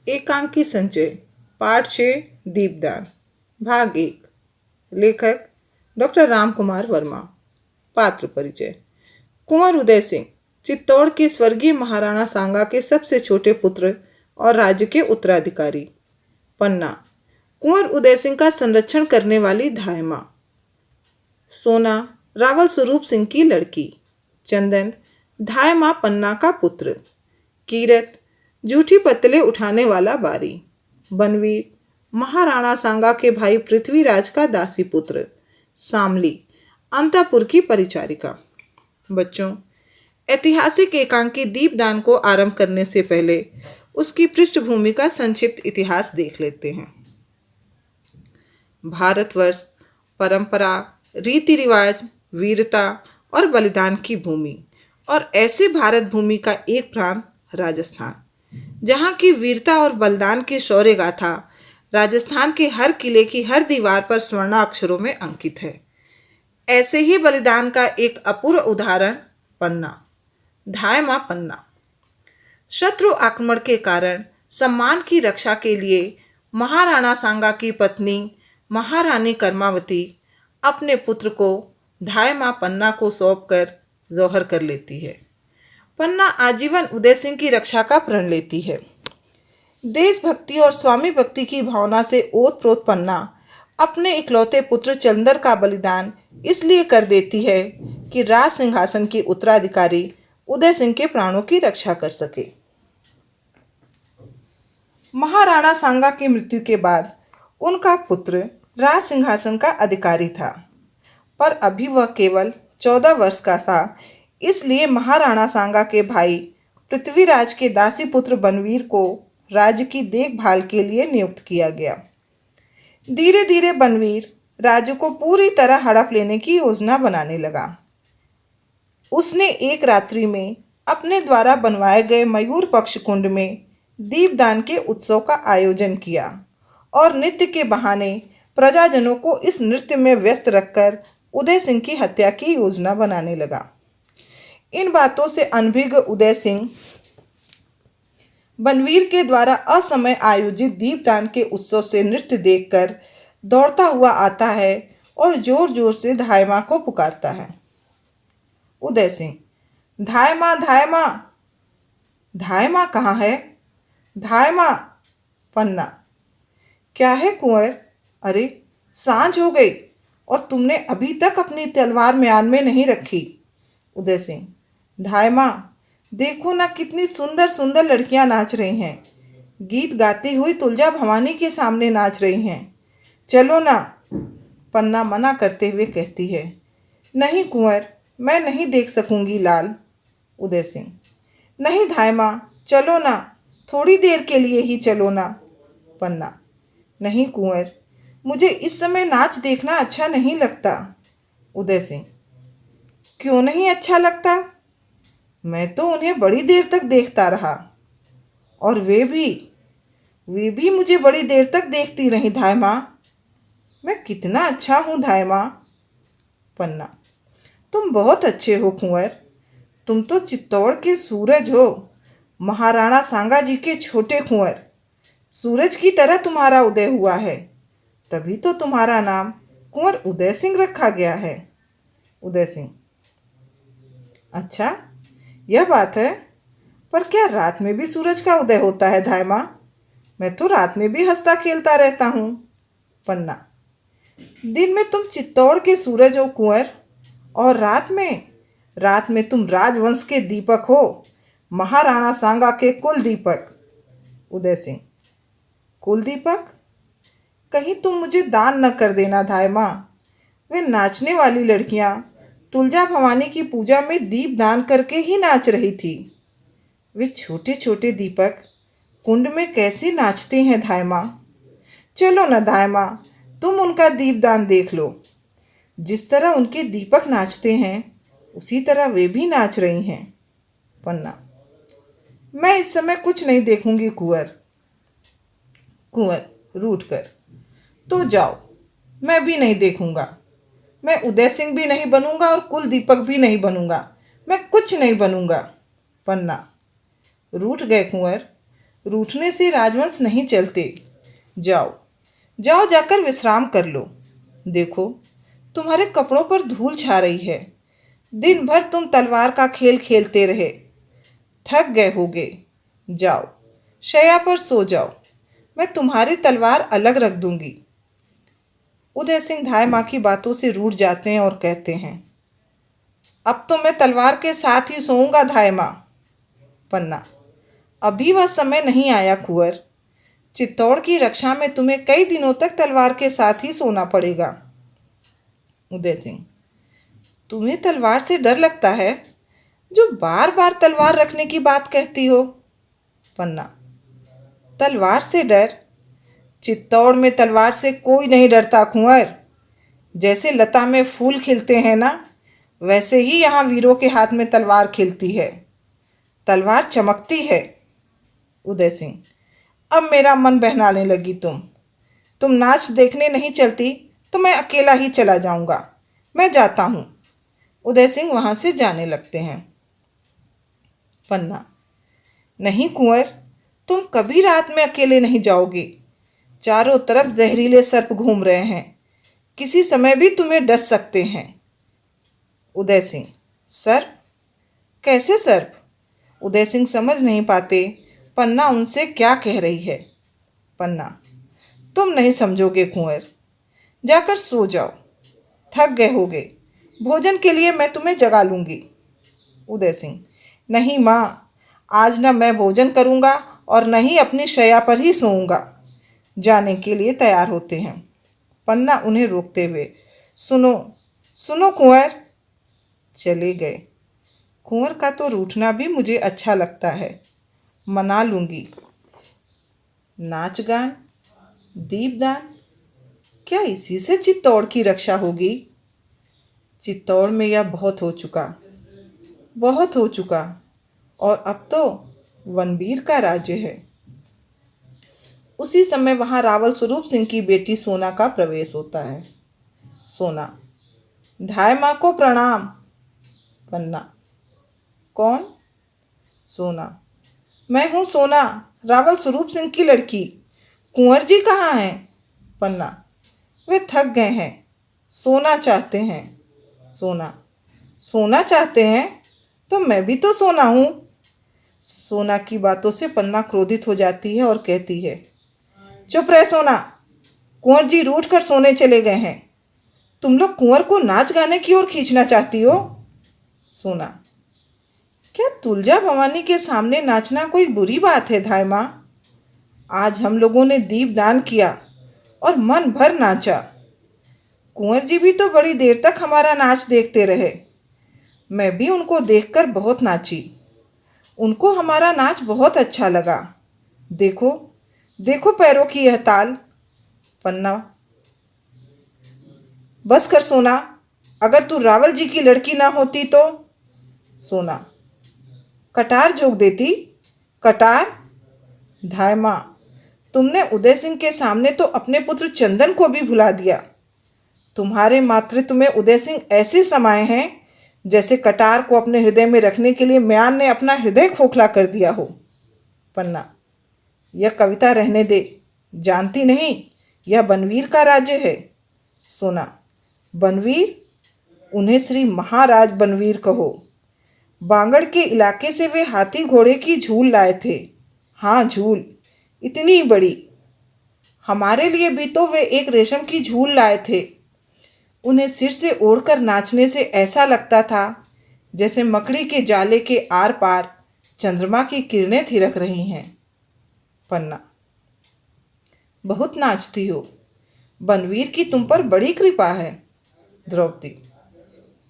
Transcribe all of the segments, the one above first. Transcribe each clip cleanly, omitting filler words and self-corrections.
एकांकी संचय पाठ 6 दीपदान भाग 1। लेखक डॉक्टर राम कुमार वर्मा। पात्र परिचय। कुंवर उदय सिंह चित्तौड़ के स्वर्गीय महाराणा सांगा के सबसे छोटे पुत्र और राज्य के उत्तराधिकारी। पन्ना कुंवर उदय सिंह का संरक्षण करने वाली धाय माँ। सोना रावल स्वरूप सिंह की लड़की। चंदन धाय माँ पन्ना का पुत्र। कीरत जूठी पत्तले उठाने वाला बारी। बनवीर महाराणा सांगा के भाई पृथ्वीराज का दासी पुत्र। सामली अंतापुर की परिचारिका। बच्चों, ऐतिहासिक एकांकी दीपदान को आरंभ करने से पहले उसकी पृष्ठभूमि का संक्षिप्त इतिहास देख लेते हैं। भारतवर्ष परंपरा, रीति रिवाज, वीरता और बलिदान की भूमि, और ऐसे भारत भूमि का एक प्रांत राजस्थान, जहाँ की वीरता और बलिदान की शौर्य गाथा राजस्थान के हर किले की हर दीवार पर स्वर्णाक्षरों में अंकित है। ऐसे ही बलिदान का एक अपूर्व उदाहरण पन्ना, धाय माँ पन्ना। शत्रु आक्रमण के कारण सम्मान की रक्षा के लिए महाराणा सांगा की पत्नी महारानी कर्मावती अपने पुत्र को धाय माँ पन्ना को सौंपकर जौहर कर लेती है। पन्ना आजीवन उदय सिंह की रक्षा का प्रण लेती है। देशभक्ति और स्वामी भक्ति की भावना से ओतप्रोत पन्ना अपने इकलौते पुत्र चंदर का बलिदान इसलिए कर देती है कि राज सिंहासन की उत्तराधिकारी उदय सिंह के प्राणों की रक्षा कर सके। महाराणा सांगा की मृत्यु के बाद उनका पुत्र राज सिंहासन का अधिकारी था, पर अभी वह केवल 14 वर्ष का था। इसलिए महाराणा सांगा के भाई पृथ्वीराज के दासी पुत्र बनवीर को राज्य की देखभाल के लिए नियुक्त किया गया। धीरे धीरे बनवीर राज्य को पूरी तरह हड़प लेने की योजना बनाने लगा। उसने एक रात्रि में अपने द्वारा बनवाए गए मयूर पक्ष कुंड में दीपदान के उत्सव का आयोजन किया और नृत्य के बहाने प्रजाजनों को इस नृत्य में व्यस्त रखकर उदय सिंह की हत्या की योजना बनाने लगा। इन बातों से अनभिज्ञ उदय सिंह बनवीर के द्वारा असमय आयोजित दीपदान के उत्सव से नृत्य देखकर दौड़ता हुआ आता है और जोर जोर से धाय माँ को पुकारता है। उदय सिंह, धाय माँ, धाय माँ। धाय माँ कहाँ है? धाय माँ। पन्ना, क्या है कुंवर? अरे, सांझ हो गई और तुमने अभी तक अपनी तलवार म्यान में नहीं रखी। उदय सिंह, धाय माँ, देखो ना कितनी सुंदर सुंदर लड़कियां नाच रही हैं। गीत गाती हुई तुलजा भवानी के सामने नाच रही हैं। चलो ना। पन्ना मना करते हुए कहती है, नहीं कुंवर, मैं नहीं देख सकूंगी लाल। उदय सिंह, नहीं धाय माँ, चलो ना, थोड़ी देर के लिए ही चलो ना। पन्ना, नहीं कुंवर, मुझे इस समय नाच देखना अच्छा नहीं लगता। उदय सिंह, क्यों नहीं अच्छा लगता? मैं तो उन्हें बड़ी देर तक देखता रहा, और वे भी मुझे बड़ी देर तक देखती रही धाय माँ। मैं कितना अच्छा हूँ धाय माँ। पन्ना, तुम बहुत अच्छे हो कुंवर, तुम तो चित्तौड़ के सूरज हो, महाराणा सांगा जी के छोटे कुंवर। सूरज की तरह तुम्हारा उदय हुआ है, तभी तो तुम्हारा नाम कुंवर उदय सिंह रखा गया है। उदय सिंह, अच्छा, यह बात है, पर क्या रात में भी सूरज का उदय होता है धाय माँ? मैं तो रात में भी हंसता खेलता रहता हूँ। पन्ना, दिन में तुम चित्तौड़ के सूरज हो कुंवर, और रात में तुम राजवंश के दीपक हो, महाराणा सांगा के कुल दीपक। उदय सिंह, कुल दीपक? कहीं तुम मुझे दान न कर देना धाय माँ। वे नाचने वाली लड़कियां तुलजा भवानी की पूजा में दीप दान करके ही नाच रही थी। वे छोटे छोटे दीपक कुंड में कैसे नाचते हैं धाय माँ। चलो न धाय माँ, तुम उनका दीपदान देख लो। जिस तरह उनके दीपक नाचते हैं, उसी तरह वे भी नाच रही हैं। पन्ना, मैं इस समय कुछ नहीं देखूंगी कुंवर। कुंवर रूठ कर, तो जाओ, मैं भी नहीं देखूंगा। मैं उदय सिंह भी नहीं बनूंगा और कुल दीपक भी नहीं बनूंगा। मैं कुछ नहीं बनूंगा। पन्ना, रूठ गए कुंवर, रूठने से राजवंश नहीं चलते। जाओ जाओ, जाकर विश्राम कर लो। देखो, तुम्हारे कपड़ों पर धूल छा रही है। दिन भर तुम तलवार का खेल खेलते रहे, थक गए होगे। जाओ, शैया पर सो जाओ, मैं तुम्हारी तलवार अलग रख दूंगी। उदय सिंह धाय माँ की बातों से रूठ जाते हैं और कहते हैं, अब तो मैं तलवार के साथ ही सोऊंगा धाय माँ। पन्ना, अभी वह समय नहीं आया कुंवर। चित्तौड़ की रक्षा में तुम्हें कई दिनों तक तलवार के साथ ही सोना पड़ेगा। उदय सिंह, तुम्हें तलवार से डर लगता है, जो बार बार तलवार रखने की बात कहती हो। पन्ना, तलवार से डर? चित्तौड़ में तलवार से कोई नहीं डरता कुंवर। जैसे लता में फूल खिलते हैं ना, वैसे ही यहाँ वीरों के हाथ में तलवार खिलती है। तलवार चमकती है। उदय सिंह, अब मेरा मन बहलाने लगी तुम नाच देखने नहीं चलती तो मैं अकेला ही चला जाऊंगा। मैं जाता हूँ। उदय सिंह वहां से जाने लगते हैं। पन्ना, नहीं कुंवर, तुम कभी रात में अकेले नहीं जाओगे। चारों तरफ जहरीले सर्प घूम रहे हैं, किसी समय भी तुम्हें डस सकते हैं। उदय सिंह, सर्प? कैसे सर्प? उदय सिंह समझ नहीं पाते पन्ना उनसे क्या कह रही है। पन्ना, तुम नहीं समझोगे कुंवर, जाकर सो जाओ, थक गए होगे। भोजन के लिए मैं तुम्हें जगा लूंगी। उदय सिंह, नहीं माँ, आज न मैं भोजन करूंगा और न ही अपनी शैया पर ही सोऊंगा। जाने के लिए तैयार होते हैं। पन्ना उन्हें रोकते हुए, सुनो सुनो कुंवर। चले गए। कुंवर का तो रूठना भी मुझे अच्छा लगता है, मना लूंगी। नाच गान, दीपदान, क्या इसी से चित्तौड़ की रक्षा होगी? चित्तौड़ में यह बहुत हो चुका और अब तो वनवीर का राज्य है। उसी समय वहां रावल स्वरूप सिंह की बेटी सोना का प्रवेश होता है। सोना, धाय माँ को प्रणाम। पन्ना, कौन? सोना, मैं हूँ सोना, रावल स्वरूप सिंह की लड़की। कुंवर जी कहाँ हैं? पन्ना, वे थक गए हैं, सोना चाहते हैं। सोना, सोना चाहते हैं तो मैं भी तो सोना हूँ। सोना की बातों से पन्ना क्रोधित हो जाती है और कहती है, चुप रह सोना, कुंवर जी रूठ कर सोने चले गए हैं। तुम लोग कुंवर को नाच गाने की ओर खींचना चाहती हो। सोना, क्या तुलजा भवानी के सामने नाचना कोई बुरी बात है धाय माँ? आज हम लोगों ने दीपदान किया और मन भर नाचा। कुंवर जी भी तो बड़ी देर तक हमारा नाच देखते रहे। मैं भी उनको देखकर बहुत नाची। उनको हमारा नाच बहुत अच्छा लगा। देखो देखो पैरों की यह ताल। पन्ना, बस कर सोना, अगर तू रावल जी की लड़की ना होती तो। सोना, कटार जोक देती। कटार? धाय माँ, तुमने उदय सिंह के सामने तो अपने पुत्र चंदन को भी भुला दिया। तुम्हारे मातृत्व में उदय सिंह ऐसे समाये हैं जैसे कटार को अपने हृदय में रखने के लिए म्यान ने अपना हृदय खोखला कर दिया हो। पन्ना, यह कविता रहने दे, जानती नहीं यह बनवीर का राज्य है। सोना, बनवीर? उन्हें श्री महाराज बनवीर कहो। बांगड़ के इलाके से वे हाथी घोड़े की झूल लाए थे। हाँ, झूल इतनी बड़ी। हमारे लिए भी तो वे एक रेशम की झूल लाए थे। उन्हें सिर से ओढ़कर नाचने से ऐसा लगता था जैसे मकड़ी के जाले के आर पार चंद्रमा की किरणें थिरक रही हैं। पन्ना, बहुत नाचती हो, बनवीर की तुम पर बड़ी कृपा है। द्रौपदी,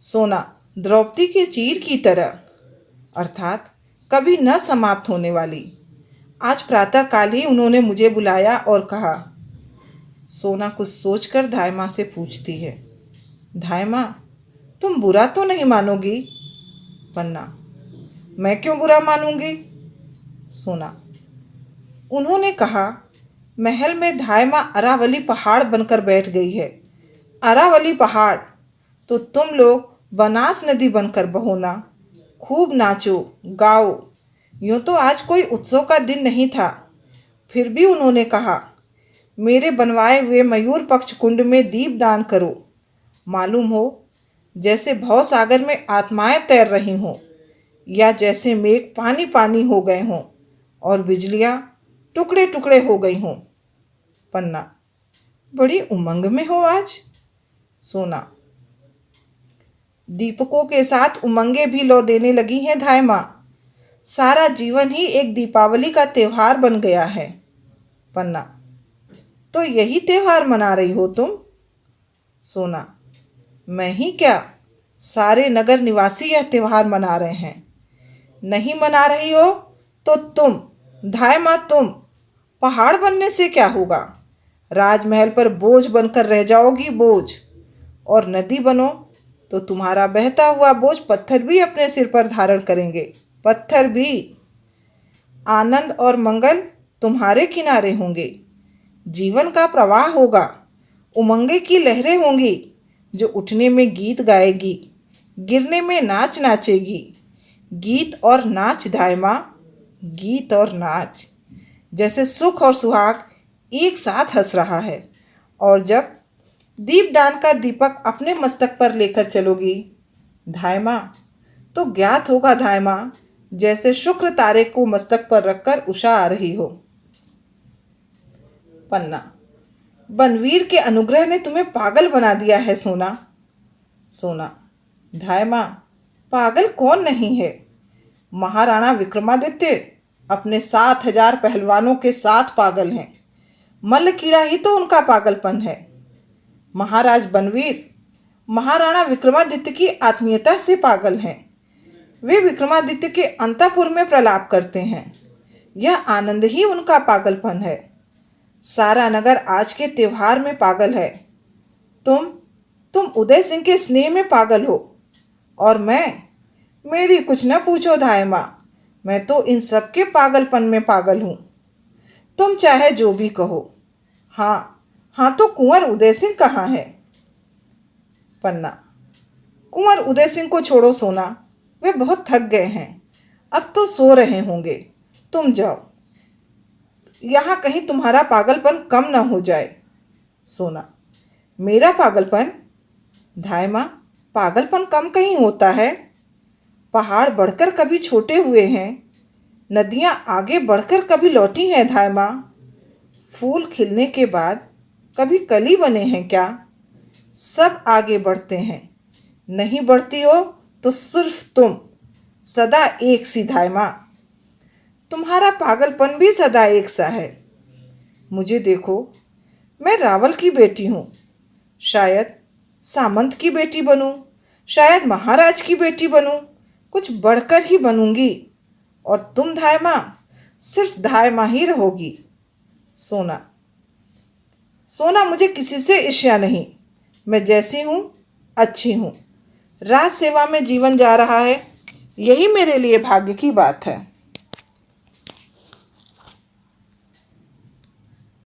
सोना, द्रौपदी के चीर की तरह, अर्थात कभी न समाप्त होने वाली। आज प्रातःकाल ही उन्होंने मुझे बुलाया और कहा। सोना कुछ सोचकर धाय माँ से पूछती है, धाय माँ, तुम बुरा तो नहीं मानोगी? पन्ना, मैं क्यों बुरा मानूंगी? सोना, उन्होंने कहा महल में धाय माँ अरावली पहाड़ बनकर बैठ गई है। अरावली पहाड़ तो तुम लोग बनास नदी बनकर बहो ना। खूब नाचो गाओ। यूं तो आज कोई उत्सव का दिन नहीं था, फिर भी उन्होंने कहा, मेरे बनवाए हुए मयूर पक्ष कुंड में दीप दान करो। मालूम हो जैसे भव सागर में आत्माएं तैर रही हों, या जैसे मेघ पानी पानी हो गए हों और बिजलियां टुकड़े टुकड़े हो गई हों। पन्ना, बड़ी उमंग में हो आज। सोना, दीपकों के साथ उमंगे भी लौ देने लगी हैं धाय माँ। सारा जीवन ही एक दीपावली का त्योहार बन गया है। पन्ना, तो यही त्योहार मना रही हो तुम? सोना, मैं ही क्या, सारे नगर निवासी यह त्योहार मना रहे हैं। नहीं मना रही हो तो तुम, धाय माँ तुम, पहाड़ बनने से क्या होगा? राजमहल पर बोझ बनकर रह जाओगी, बोझ। और नदी बनो तो तुम्हारा बहता हुआ बोझ पत्थर भी अपने सिर पर धारण करेंगे, पत्थर भी। आनंद और मंगल तुम्हारे किनारे होंगे। जीवन का प्रवाह होगा। उमंगे की लहरें होंगी जो उठने में गीत गाएगी, गिरने में नाच नाचेगी। गीत और नाच धाय माँ, गीत और नाच। जैसे सुख और सुहाग एक साथ हंस रहा है। और जब दीपदान का दीपक अपने मस्तक पर लेकर चलोगी धाय माँ, तो ज्ञात होगा धाय माँ, जैसे शुक्र तारे को मस्तक पर रखकर उषा आ रही हो। पन्ना, बनवीर के अनुग्रह ने तुम्हें पागल बना दिया है सोना। सोना, धाय माँ, पागल कौन नहीं है? महाराणा विक्रमादित्य अपने 7,000 पहलवानों के साथ पागल हैं। मल्लकीड़ा ही तो उनका पागलपन है। महाराज बनवीर महाराणा विक्रमादित्य की आत्मीयता से पागल हैं। वे विक्रमादित्य के अंतःपुर में प्रलाप करते हैं। यह आनंद ही उनका पागलपन है। सारा नगर आज के त्योहार में पागल है। तुम उदय सिंह के स्नेह में पागल हो। और मेरी कुछ न पूछो धाय माँ, मैं तो इन सब के पागलपन में पागल हूँ। तुम चाहे जो भी कहो। हाँ, तो कुंवर उदय सिंह कहाँ है? पन्ना, कुंवर उदय सिंह को छोड़ो सोना, वे बहुत थक गए हैं, अब तो सो रहे होंगे। तुम जाओ, यहाँ कहीं तुम्हारा पागलपन कम न हो जाए। सोना, मेरा पागलपन? धाय माँ, पागलपन कम कहीं होता है? पहाड़ बढ़कर कभी छोटे हुए हैं, नदियाँ आगे बढ़कर कभी लौटी हैं धाय माँ। फूल खिलने के बाद कभी कली बने हैं क्या? सब आगे बढ़ते हैं। नहीं बढ़ती हो तो सिर्फ तुम, सदा एक सी धाय माँ। तुम्हारा पागलपन भी सदा एक सा है। मुझे देखो, मैं रावल की बेटी हूँ। शायद सामंत की बेटी बनूं, शायद महाराज की बेटी बनूं, कुछ बढ़कर ही बनूंगी। और तुम धाय माँ, सिर्फ धाय माँ ही रहोगी। सोना, मुझे किसी से ईर्ष्या नहीं। मैं जैसी हूँ अच्छी हूँ। राज सेवा में जीवन जा रहा है, यही मेरे लिए भाग्य की बात है।